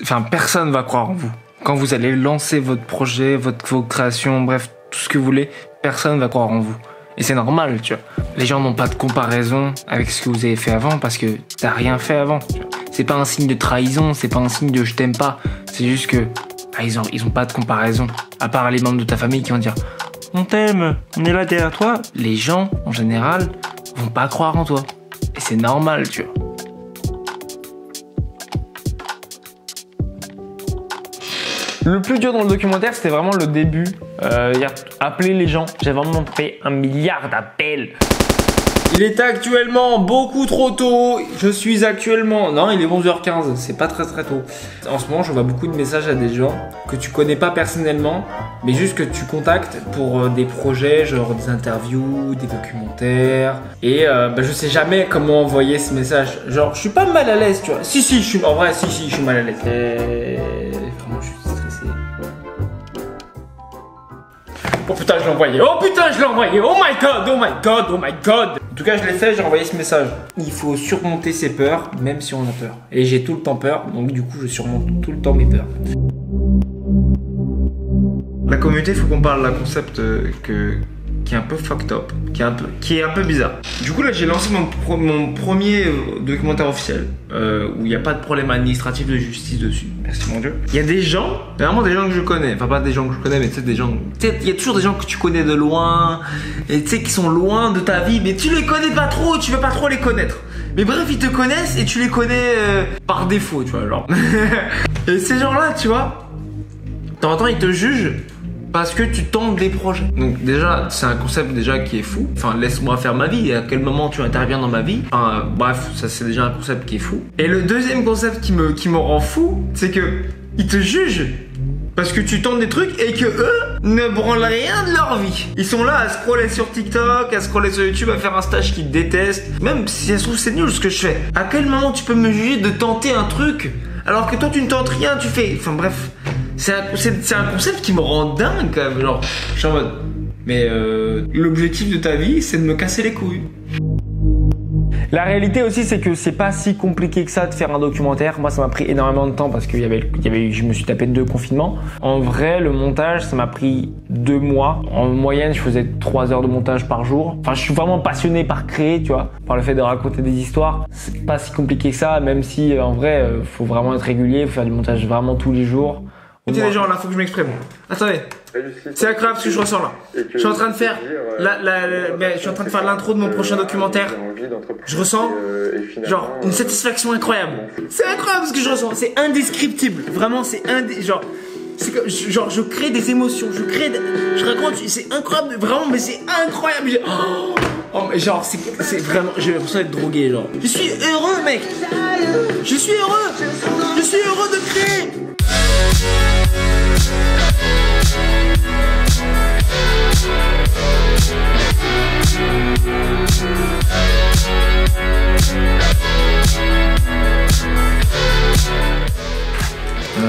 Enfin, personne va croire en vous. Quand vous allez lancer votre projet, vos créations, bref, tout ce que vous voulez, personne va croire en vous. Et c'est normal, tu vois. Les gens n'ont pas de comparaison avec ce que vous avez fait avant parce que t'as rien fait avant. C'est pas un signe de trahison, c'est pas un signe de je t'aime pas. C'est juste que ils ont pas de comparaison. À part les membres de ta famille qui vont dire on t'aime, on est là derrière toi. Les gens, en général, vont pas croire en toi. Et c'est normal, tu vois. Le plus dur dans le documentaire, c'était vraiment le début. Appeler les gens. J'ai vraiment fait 1 milliard d'appels. Il est actuellement beaucoup trop tôt. Je suis actuellement... Non, il est 11h15. C'est pas très tôt. En ce moment, je vois beaucoup de messages à des gens que tu connais pas personnellement, mais juste que tu contactes pour des projets, genre des interviews, des documentaires. Et je sais jamais comment envoyer ce message. Genre, je suis pas mal à l'aise, tu vois. En vrai, je suis mal à l'aise. Vraiment, je suis stressé. Oh putain, je l'ai envoyé. Oh putain, je l'ai envoyé. Oh my god, oh my god, oh my god. En tout cas, je l'ai fait, j'ai envoyé ce message. Il faut surmonter ses peurs, même si on a peur. Et j'ai tout le temps peur, donc du coup, je surmonte tout le temps mes peurs. La communauté, il faut qu'on parle d'un concept qui est un peu fucked up, qui est un peu bizarre. Du coup là j'ai lancé mon premier documentaire officiel où il n'y a pas de problème administratif de justice dessus. Merci mon Dieu. Il y a des gens, vraiment des gens que je connais, enfin pas des gens que je connais mais tu sais des gens, il y a toujours des gens que tu connais de loin et tu sais qui sont loin de ta vie mais tu les connais pas trop, tu veux pas trop les connaître. Mais bref ils te connaissent et tu les connais par défaut tu vois genre. Et ces gens là tu vois, de temps en temps ils te jugent parce que tu tentes des projets. Donc déjà, c'est un concept déjà qui est fou. Enfin, laisse-moi faire ma vie. Et à quel moment tu interviens dans ma vie. Enfin, bref, ça c'est déjà un concept qui est fou. Et le deuxième concept qui me rend fou, c'est que ils te jugent parce que tu tentes des trucs et que eux ne branlent rien de leur vie. Ils sont là à scroller sur TikTok, à scroller sur YouTube, à faire un stage qu'ils détestent. Même si ça se trouve c'est nul ce que je fais. À quel moment tu peux me juger de tenter un truc alors que toi tu ne tentes rien, tu fais. Enfin bref. C'est un concept qui me rend dingue quand même, genre, je suis en mode, mais l'objectif de ta vie, c'est de me casser les couilles. La réalité aussi, c'est que c'est pas si compliqué que ça de faire un documentaire. Moi, ça m'a pris énormément de temps parce que je me suis tapé 2 confinements. En vrai, le montage, ça m'a pris 2 mois. En moyenne, je faisais 3 heures de montage par jour. Enfin, je suis vraiment passionné par créer, tu vois, par le fait de raconter des histoires. C'est pas si compliqué que ça, même si en vrai, faut vraiment être régulier, faut faire du montage vraiment tous les jours. Écoutez les gens, là, faut que je m'exprime. Attendez, c'est incroyable ce que je ressens là. Je suis en train de faire l'intro de mon prochain documentaire. Je ressens genre une satisfaction incroyable. C'est incroyable ce que je ressens, c'est indescriptible. Vraiment, c'est genre je crée des émotions, je raconte, c'est incroyable, vraiment, mais c'est incroyable. Oh, mais genre c'est vraiment, j'ai l'impression d'être drogué genre. Je suis heureux mec. Je suis heureux de créer.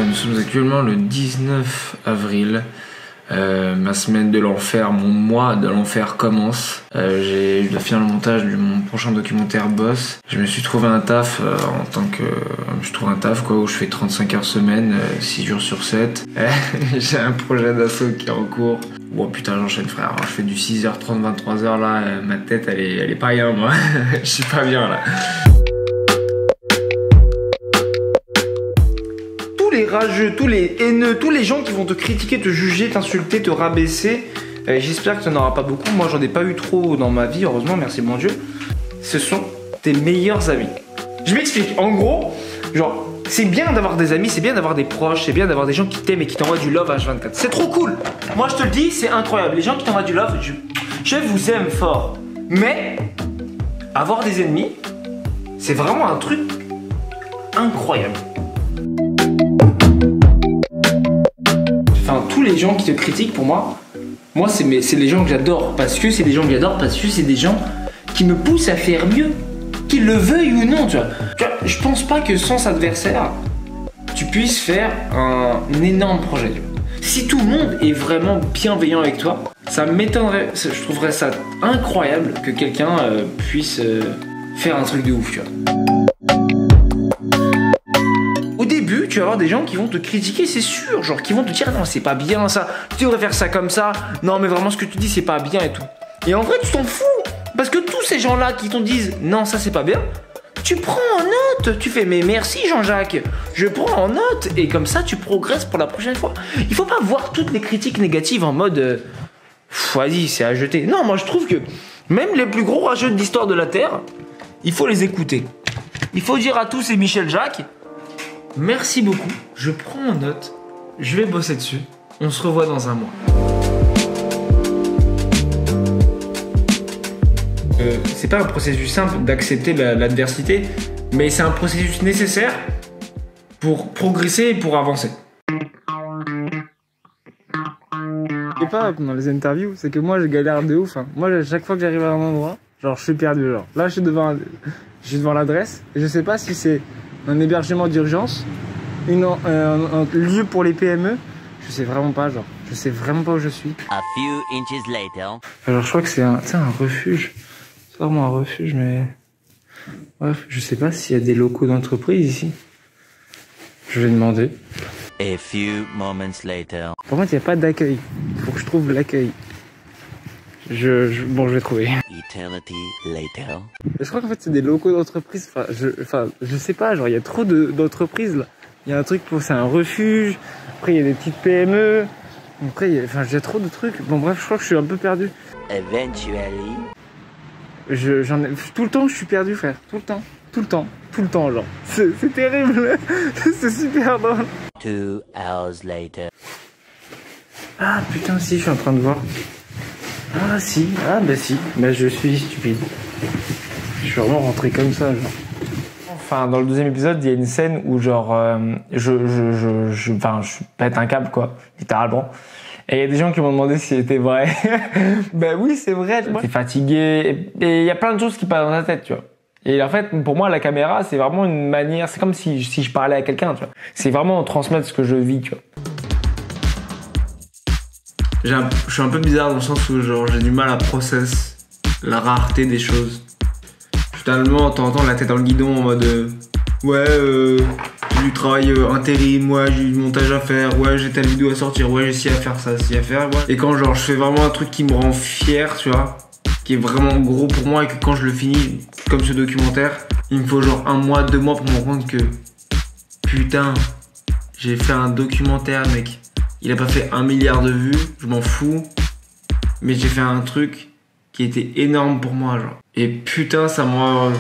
Nous sommes actuellement le 19 avril. Ma semaine de l'enfer, mon mois de l'enfer commence. J'ai eu de finir le montage de mon prochain documentaire Boss. Je me suis trouvé un taf où je fais 35 heures semaine, 6 jours sur 7. J'ai un projet d'assaut qui est en cours. Oh putain, j'enchaîne frère. Alors, je fais du 6h30, 23h là. Ma tête elle est pas bien moi. Je suis pas bien là. Les rageux, tous les haineux, tous les gens qui vont te critiquer, te juger, t'insulter, te rabaisser. J'espère que tu n'en auras pas beaucoup. Moi, j'en ai pas eu trop dans ma vie, heureusement, merci mon Dieu. Ce sont tes meilleurs amis. Je m'explique. En gros, genre, c'est bien d'avoir des amis, c'est bien d'avoir des proches, c'est bien d'avoir des gens qui t'aiment et qui t'envoient du love H24. C'est trop cool. Moi, je te le dis, c'est incroyable. Les gens qui t'envoient du love, je vous aime fort. Mais avoir des ennemis, c'est vraiment un truc incroyable. Enfin, tous les gens qui te critiquent, pour moi c'est les gens que j'adore. Parce que c'est des gens que j'adore, parce que c'est des gens qui me poussent à faire mieux. Qu'ils le veuillent ou non, tu vois. Je pense pas que sans adversaire, tu puisses faire un énorme projet. Tu vois. Si tout le monde est vraiment bienveillant avec toi, ça m'étonnerait, je trouverais ça incroyable que quelqu'un puisse faire un truc de ouf, tu vois. Au début, tu vas avoir des gens qui vont te critiquer, c'est sûr, genre qui vont te dire non, c'est pas bien ça, tu devrais faire ça comme ça, non mais vraiment ce que tu dis c'est pas bien et tout. Et en vrai tu t'en fous, parce que tous ces gens-là qui t'en disent non ça c'est pas bien, tu prends en note, tu fais mais merci Jean-Jacques, je prends en note et comme ça tu progresses pour la prochaine fois. Il faut pas voir toutes les critiques négatives en mode vas-y c'est à jeter. Non, moi je trouve que même les plus gros rageux de l'histoire de la Terre, il faut les écouter. Il faut dire à tous c'est Michel Jacques, merci beaucoup, je prends en note, je vais bosser dessus, on se revoit dans un mois. C'est pas un processus simple d'accepter l'adversité, mais c'est un processus nécessaire pour progresser et pour avancer. Et pas pendant les interviews, c'est que moi je galère de ouf. Hein. Moi, à chaque fois que j'arrive à un endroit, genre je suis perdu. Genre. Là, je suis devant l'adresse et je sais pas si c'est un hébergement d'urgence, un lieu pour les PME. Je sais vraiment pas, genre. Je sais vraiment pas où je suis. A few inches later. Alors, je crois que c'est un refuge. C'est vraiment un refuge, mais bref, je sais pas s'il y a des locaux d'entreprise ici. Je vais demander. A few moments later. Par contre, il n'y a pas d'accueil. Il faut que je trouve l'accueil. Bon, je vais trouver. Eternity later. Je crois qu'en fait, c'est des locaux d'entreprise. Je sais pas, genre, il y a trop d'entreprises, là. Il y a un truc c'est un refuge. Après, il y a des petites PME. Après, il y a trop de trucs. Bon, bref, je crois que je suis un peu perdu. Eventually. Tout le temps, je suis perdu, frère. Tout le temps, genre. C'est terrible. C'est super drôle. 2 hours later. Ah, putain, si, je suis en train de voir. Ah, si. Ah, bah si. Bah, je suis stupide. Je suis vraiment rentré comme ça, genre. Enfin, dans le deuxième épisode, il y a une scène où, genre, je pète un câble, quoi. Littéralement. Et il y a des gens qui m'ont demandé si c'était vrai. Ben oui, c'est vrai. T'es fatigué. Et il y a plein de choses qui passent dans ta tête, tu vois. Et en fait, pour moi, la caméra, c'est vraiment une manière... C'est comme si je parlais à quelqu'un, tu vois. C'est vraiment transmettre ce que je vis, tu vois. Je suis un peu bizarre dans le sens où genre j'ai du mal à process la rareté des choses. Finalement, de temps en temps, la tête dans le guidon en mode j'ai du travail intérim, ouais, j'ai du montage à faire, ouais, j'ai telle vidéo à sortir, ouais, j'ai ci à faire, ça, ci à faire, ouais. Et quand genre je fais vraiment un truc qui me rend fier, tu vois, qui est vraiment gros pour moi et que quand je le finis, comme ce documentaire, il me faut genre 1 mois, 2 mois pour me rendre compte que putain, j'ai fait un documentaire, mec. Il a pas fait 1 milliard de vues, je m'en fous, mais j'ai fait un truc qui était énorme pour moi, genre. Et putain, ça me rend heureux.